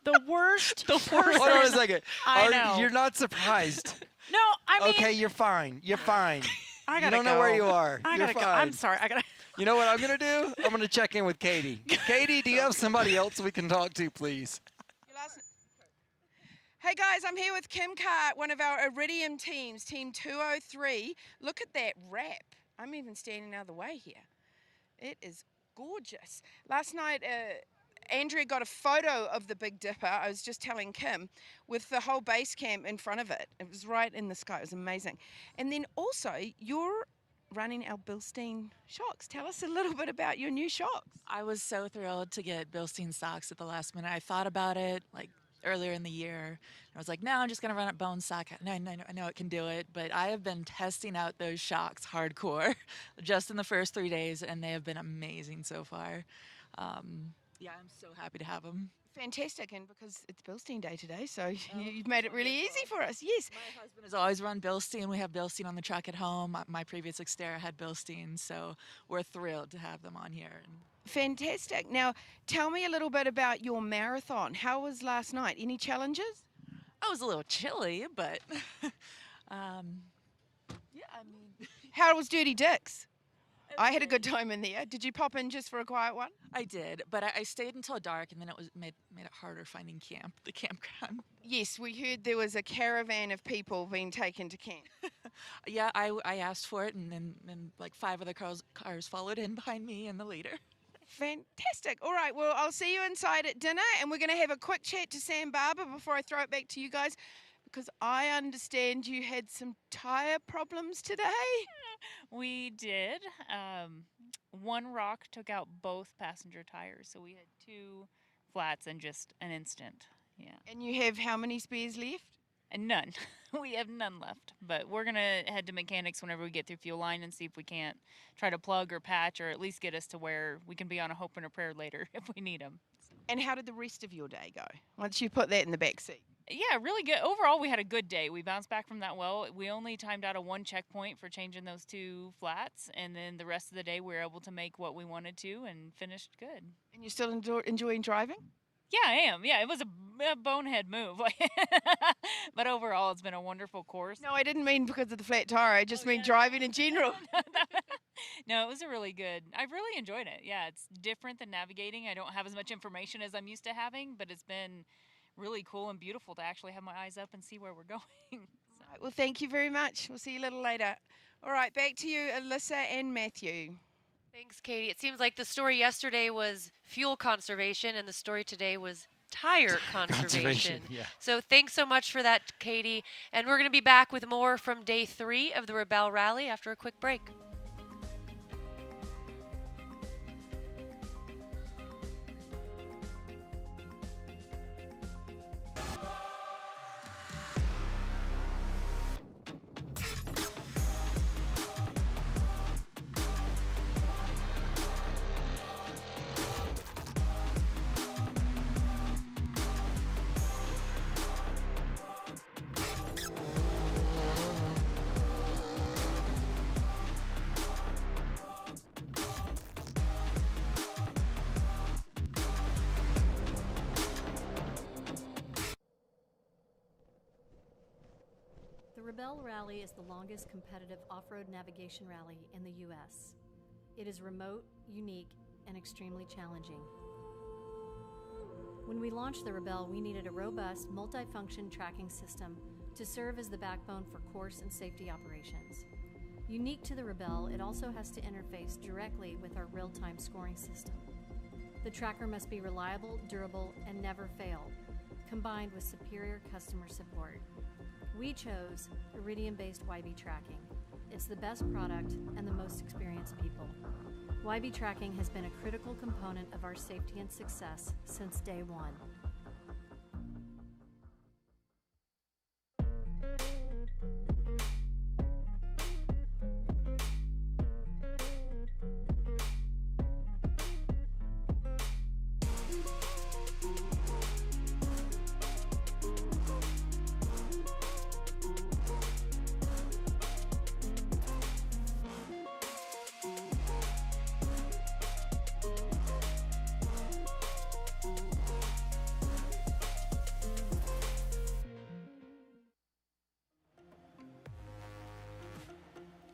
The worst person. Hold on a second. I know. You're not surprised. No, I mean. Okay, you're fine. You're fine. I You gotta don't know where you are. I You're gotta go. fine. I'm sorry. I gotta. You know what I'm going to do? I'm going to check in with Katy. Katy, do you have somebody else we can talk to, please? Hey guys, I'm here with Kim Cart, one of our Iridium teams, Team 203. Look at that wrap. I'm even standing out of the way here. It is gorgeous. Last night, Andrea got a photo of the Big Dipper, I was just telling Kim, with the whole base camp in front of it. It was right in the sky. It was amazing. And then also, you're running our Bilstein shocks. Tell us a little bit about your new shocks. I was so thrilled to get Bilstein socks at the last minute. I thought about it like earlier in the year. I was like, no, I'm just going to run a bone sock. No, I know it can do it. But I have been testing out those shocks hardcore just in the first 3 days, and they have been amazing so far. Yeah, I'm so happy to have them. Fantastic, and because it's Bilstein Day today, so you've made it really easy for us. Yes. My husband has always run Bilstein. We have Bilstein on the truck at home. My previous Xterra had Bilstein, so we're thrilled to have them on here. Fantastic. Now, tell me a little bit about your marathon. How was last night? Any challenges? I was a little chilly, but yeah, I mean. How was Dirty Dick's? I had a good time in there. Did you pop in just for a quiet one? I did, but I stayed until dark, and then it made it harder finding the campground. Yes, we heard there was a caravan of people being taken to camp. Yeah, I asked for it, and then like 5 other cars followed in behind me and the leader. Fantastic. All right, well, I'll see you inside at dinner, and we're going to have a quick chat to Sam Barber before I throw it back to you guys, because I understand you had some tyre problems today. We did. One rock took out both passenger tires, so we had 2 flats in just an instant. Yeah. And you have how many spares left? And none. We have none left. But we're going to head to mechanics whenever we get through fuel line and see if we can't try to plug or patch or at least get us to where we can be on a hope and a prayer later if we need them. And how did the rest of your day go once you put that in the back seat? Yeah, really good. Overall, we had a good day. We bounced back from that well. We only timed out a 1 checkpoint for changing those 2 flats, and then the rest of the day we were able to make what we wanted to and finished good. And you're still enjoying driving? Yeah, I am. Yeah, it was a bonehead move. But overall, it's been a wonderful course. No, I didn't mean because of the flat tire. I just mean driving in general. No, it was a really good. I really enjoyed it. Yeah, it's different than navigating. I don't have as much information as I'm used to having, but it's been really cool and beautiful to actually have my eyes up and see where we're going. Right, well, thank you very much. We'll see you a little later. All right, back to you, Alyssa and Matthew. Thanks, Katie. It seems like the story yesterday was fuel conservation, and the story today was tire conservation. Yeah. So thanks so much for that, Katie. And we're going to be back with more from day 3 of the Rebelle Rally after a quick break. The Rebelle Rally is the longest competitive off-road navigation rally in the U.S. It is remote, unique, and extremely challenging. When we launched the Rebelle, we needed a robust, multi-function tracking system to serve as the backbone for course and safety operations. Unique to the Rebelle, it also has to interface directly with our real-time scoring system. The tracker must be reliable, durable, and never fail, combined with superior customer support. We chose Iridium-based YB tracking. It's the best product and the most experienced people. YB tracking has been a critical component of our safety and success since day one.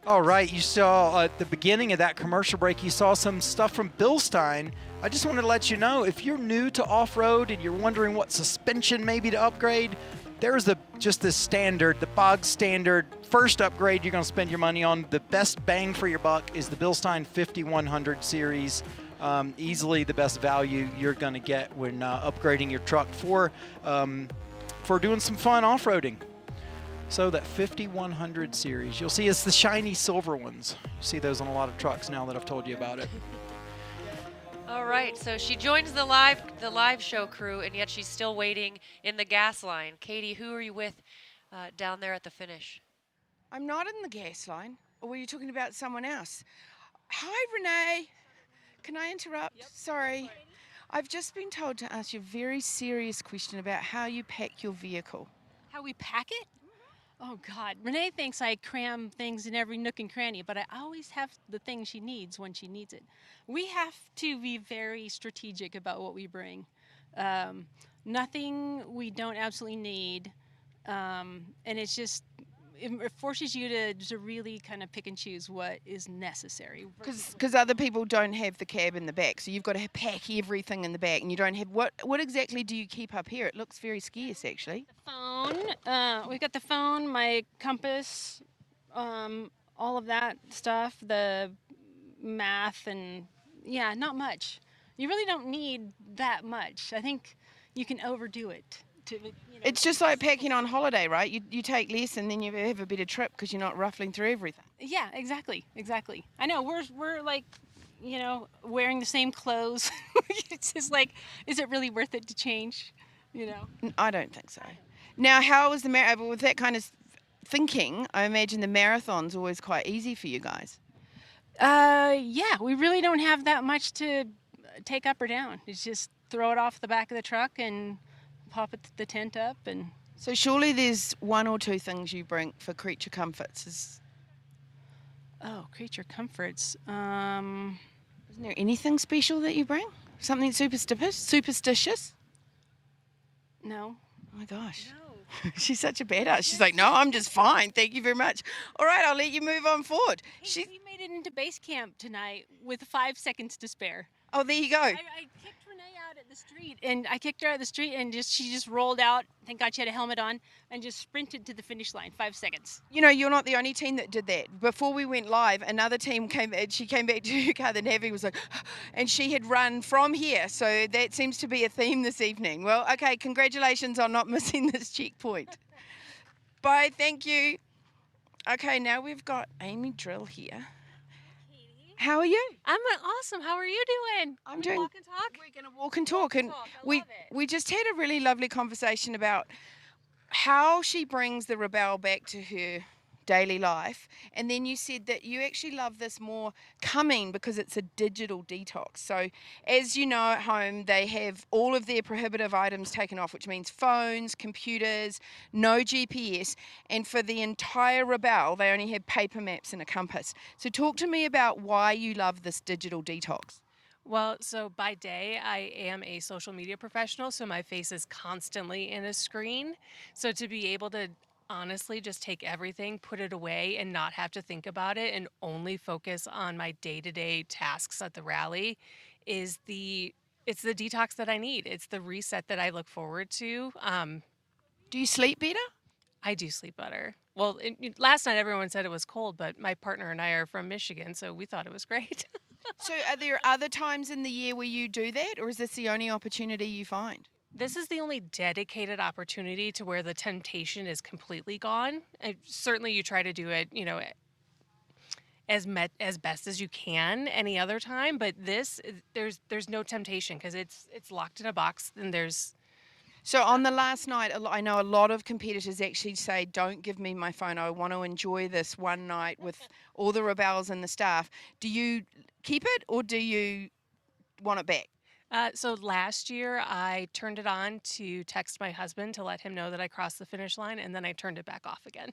All right, you saw at the beginning of that commercial break, you saw some stuff from Bilstein. I just wanted to let you know, if you're new to off-road and you're wondering what suspension maybe to upgrade, there's just the standard, the bog standard first upgrade you're going to spend your money on. The best bang for your buck is the Bilstein 5100 series. Easily the best value you're going to get when upgrading your truck for doing some fun off-roading. So that 5100 series, you'll see it's the shiny silver ones. You see those on a lot of trucks now that I've told you about it. All right, so she joins the live show crew, and yet she's still waiting in the gas line. Katie, who are you with down there at the finish? I'm not in the gas line. Or were you talking about someone else? Hi, Renee. Can I interrupt? Yep. Sorry. I've just been told to ask you a very serious question about how you pack your vehicle. How we pack it? Oh, God. Renee thinks I cram things in every nook and cranny, but I always have the thing she needs when she needs it. We have to be very strategic about what we bring. Nothing we don't absolutely need, and it's just, it forces you to really kind of pick and choose what is necessary. Because other people don't have the cab in the back, so you've got to pack everything in the back, and you don't have, what exactly do you keep up here? It looks very scarce, actually. Phone, we've got the phone, my compass, all of that stuff, the math, and yeah, not much. You really don't need that much. I think you can overdo it. It's just like packing on holiday, right? You take less and then you have a better trip because you're not ruffling through everything. Yeah, exactly. I know, we're like, wearing the same clothes. It's just like, is it really worth it to change, I don't think so. Now, how was the marathon? With that kind of thinking, I imagine the marathon's always quite easy for you guys. Yeah, we really don't have that much to take up or down. It's just throw it off the back of the truck and pop the tent up. And So surely there's one or two things you bring for creature comforts. Creature comforts. Isn't there anything special that you bring? Something superstitious? No. Oh my gosh. She's such a badass. She's like, no, I'm just fine. Thank you very much. All right, I'll let you move on forward. Hey, we made it into base camp tonight with 5 seconds to spare. Oh, there you go. I kicked Renee out at the street, and she just rolled out. Thank God she had a helmet on, and just sprinted to the finish line. 5 seconds. You know, you're not the only team that did that. Before we went live, another team came back to her car, the Navy was like, and she had run from here. So that seems to be a theme this evening. Well, okay, congratulations on not missing this checkpoint. Bye, thank you. Okay, now we've got Amy Drill here. How are you? I'm awesome. How are you doing? I'm doing. Walk and talk. We're going to walk and talk, and we just had a really lovely conversation about how she brings the Rebelle back to her daily life, and then you said that you actually love this more coming because it's a digital detox. So as you know, at home they have all of their prohibitive items taken off, which means phones, computers, no GPS, and for the entire Rebelle they only have paper maps and a compass. So talk to me about why you love this digital detox. Well, so by day, I am a social media professional, so my face is constantly in a screen. So to be able to honestly just take everything, put it away, and not have to think about it and only focus on my day-to-day tasks at the rally it's the detox that I need. It's the reset that I look forward to. Do you sleep better? I do sleep better. Well, last night everyone said it was cold, but my partner and I are from Michigan, so we thought it was great. So are there other times in the year where you do that, or is this the only opportunity you find? This is the only dedicated opportunity to where the temptation is completely gone. Certainly you try to do it, as best as you can any other time, but there's no temptation because it's locked in a box, and there's. So on the last night, I know a lot of competitors actually say, don't give me my phone. I want to enjoy this one night with all the Rebelles and the staff. Do you keep it, or do you want it back? So last year I turned it on to text my husband to let him know that I crossed the finish line, and then I turned it back off again.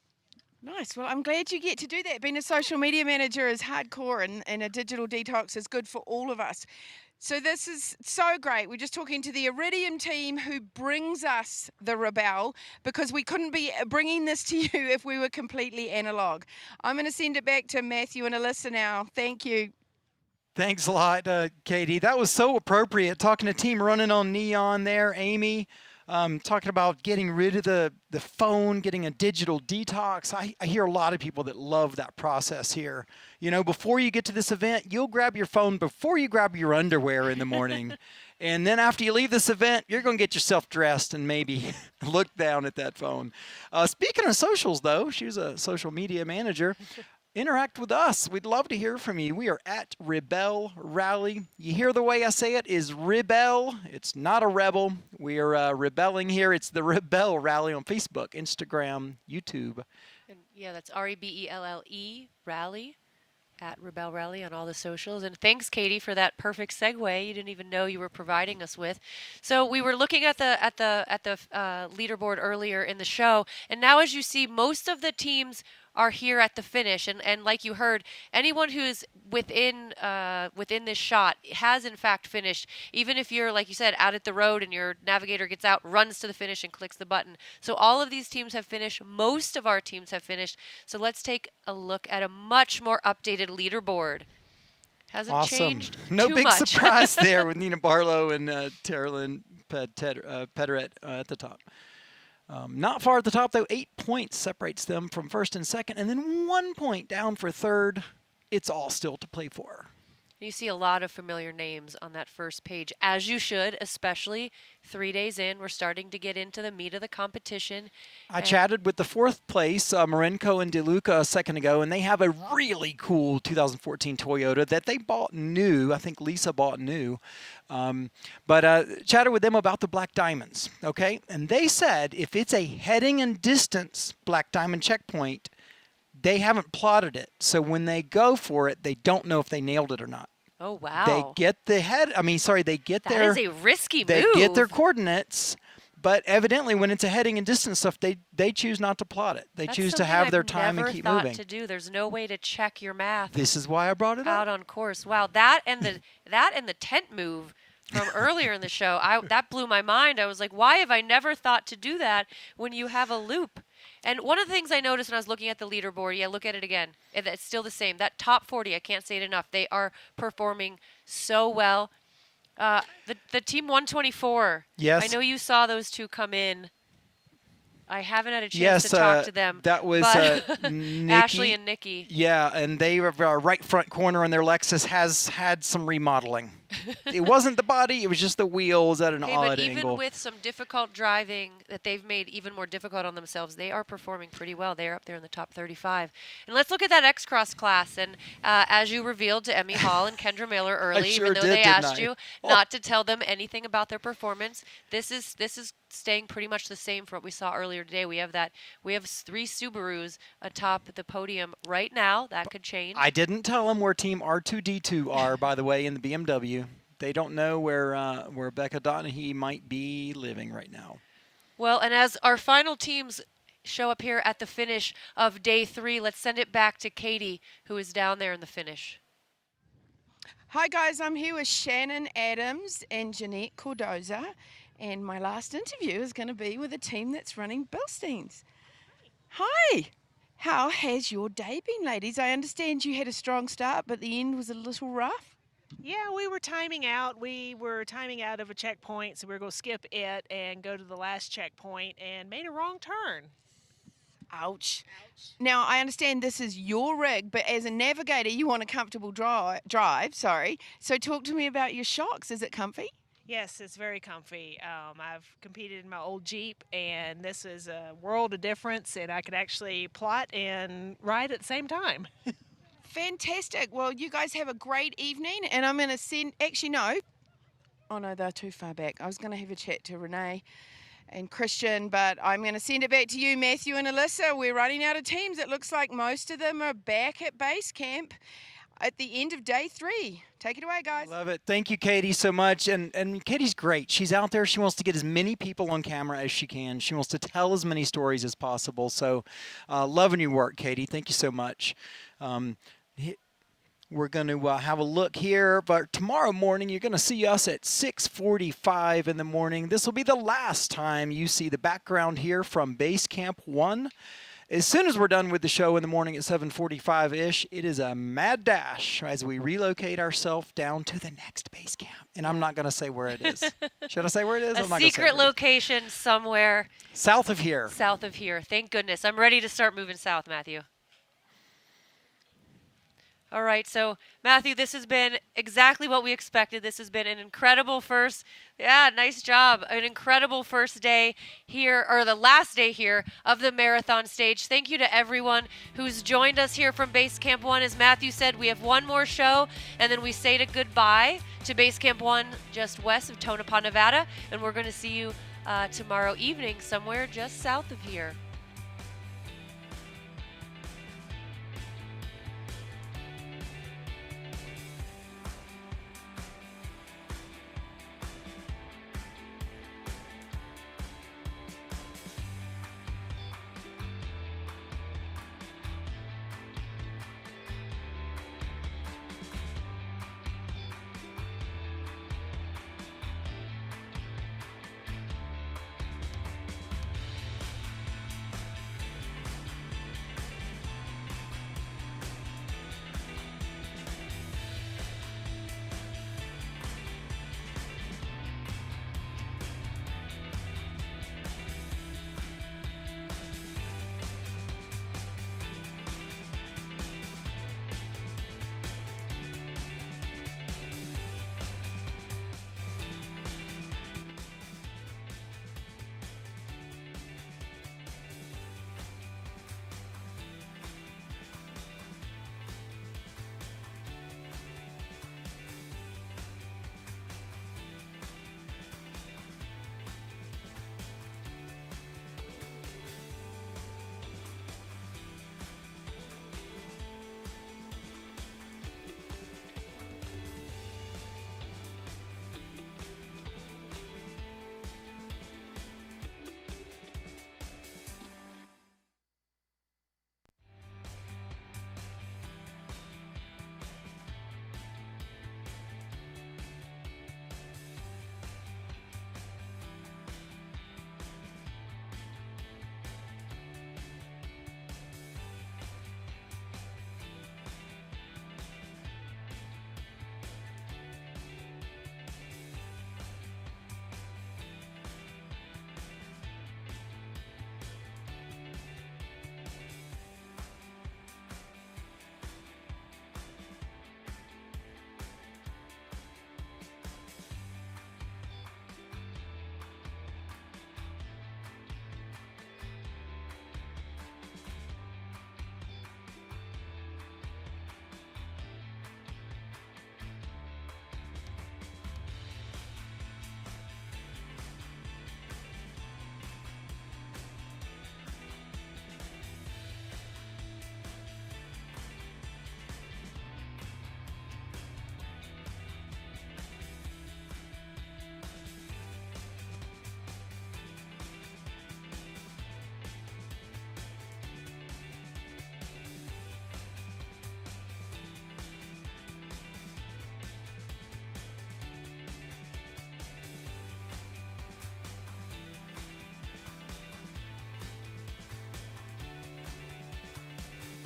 Nice. Well, I'm glad you get to do that. Being a social media manager is hardcore, and a digital detox is good for all of us. So this is so great. We're just talking to the Iridium team who brings us the Rebelle, because we couldn't be bringing this to you if we were completely analog. I'm going to send it back to Matthew and Alyssa now. Thank you. Thanks a lot, Katie. That was so appropriate. Talking to Team Running on Neon there, Amy, talking about getting rid of the phone, getting a digital detox. I hear a lot of people that love that process here. You know, before you get to this event, you'll grab your phone before you grab your underwear in the morning. And then after you leave this event, you're going to get yourself dressed and maybe look down at that phone. Speaking of socials, though, she's a social media manager. Interact with us. We'd love to hear from you. We are at Rebelle Rally. You hear the way I say it is Rebelle. It's not a rebel. We are rebelling here. It's the Rebelle Rally on Facebook, Instagram, YouTube. And yeah, that's REBELLE Rally at Rebelle Rally on all the socials. And thanks, Katie, for that perfect segue. You didn't even know you were providing us with. So we were looking at the leaderboard earlier in the show, and now as you see, most of the teams are here at the finish, and like you heard, anyone who's within this shot has in fact finished, even if you're, like you said, out at the road and your navigator gets out, runs to the finish and clicks the button. So all of these teams have finished. Most of our teams have finished. So let's take a look at a much more updated leaderboard. Hasn't changed No too big much. surprise there with Nina Barlow and Terrelyn Pederet at the top. Not far at the top, though. 8 points separates them from first and second, and then 1 point down for third. It's all still to play for. You see a lot of familiar names on that first page, as you should, especially 3 days in. We're starting to get into the meat of the competition. I chatted with the fourth place, Marenko and DeLuca, a second ago, and they have a really cool 2014 Toyota that they bought new. I think Lisa bought new. Chatted with them about the Black Diamonds, okay? And they said if it's a heading and distance Black Diamond checkpoint, they haven't plotted it. So when they go for it, they don't know if they nailed it or not. Oh, wow. They get the head. I mean, sorry, they get That their. is a risky They move. get their coordinates, but evidently, when it's a heading and distance stuff, they choose not to plot it. They That's choose to something have I've their time and never keep thought moving. to do. There's no way to check your math This is why I brought it up. out on course. Wow, that and the tent move from earlier in the show, that blew my mind. I was like, why have I never thought to do that when you have a loop? And one of the things I noticed when I was looking at the leaderboard, look at it again. It's still the same. That top 40, I can't say it enough. They are performing so well. The team 124. Yes. I know you saw those two come in. I haven't had a chance Yes, to talk to them. that was but Nikki. Ashley and Nikki. Yeah, and they were right front corner, and their Lexus has had some remodeling. It wasn't the body; it was just the wheels at an Hey, odd but even angle. with some difficult driving that they've made even more difficult on themselves, they are performing pretty well. They're up there in the top 35. And let's look at that X-Cross class. And as you revealed to Emmy Hall and Kendra Miller early, sure even though did, they didn't asked I? you not to tell them anything about their performance, this is staying pretty much the same for what we saw earlier today. We have 3 Subarus atop the podium right now. That could change. I didn't tell them where Team R2D2 are, by the way, in the BMW. They don't know where Becca Donahue might be living right now. Well, and as our final teams show up here at the finish of day 3, let's send it back to Katy, who is down there in the finish. Hi guys, I'm here with Shannon Adams and Jeanette Cordoza, and my last interview is going to be with a team that's running Bilsteins. Hi! How has your day been, ladies? I understand you had a strong start, but the end was a little rough. Yeah, we were timing out. We were timing out of a checkpoint, so we were going to skip it and go to the last checkpoint and made a wrong turn. Ouch. Now, I understand this is your rig, but as a navigator, you want a comfortable drive. So talk to me about your shocks. Is it comfy? Yes, it's very comfy. I've competed in my old Jeep, and this is a world of difference, and I could actually plot and ride at the same time. Fantastic. Well, you guys have a great evening, and I'm going to send... Actually, no. Oh, no, they're too far back. I was going to have a chat to Renee and Christian, but I'm going to send it back to you, Matthew and Alyssa. We're running out of teams. It looks like most of them are back at base camp at the end of day 3. Take it away, guys. Love it. Thank you, Katy, so much. And Katy's great. She's out there. She wants to get as many people on camera as she can. She wants to tell as many stories as possible. So loving your work, Katy. Thank you so much. We're going to have a look here, but tomorrow morning you're going to see us at 6:45 in the morning. This will be the last time you see the background here from Base Camp 1. As soon as we're done with the show in the morning at 7:45-ish, it is a mad dash as we relocate ourselves down to the next base camp. And I'm not going to say where it is. Should I say where it is? A I'm not gonna say secret where it is. location somewhere South of here. south of here. Thank goodness. I'm ready to start moving south, Matthew. All right, so Matthew, this has been exactly what we expected. This has been an incredible first, nice job. An incredible first day here, or the last day here of the marathon stage. Thank you to everyone who's joined us here from Base Camp 1. As Matthew said, we have one more show, and then we say goodbye to Base Camp 1 just west of Tonopah, Nevada, and we're going to see you tomorrow evening somewhere just south of here.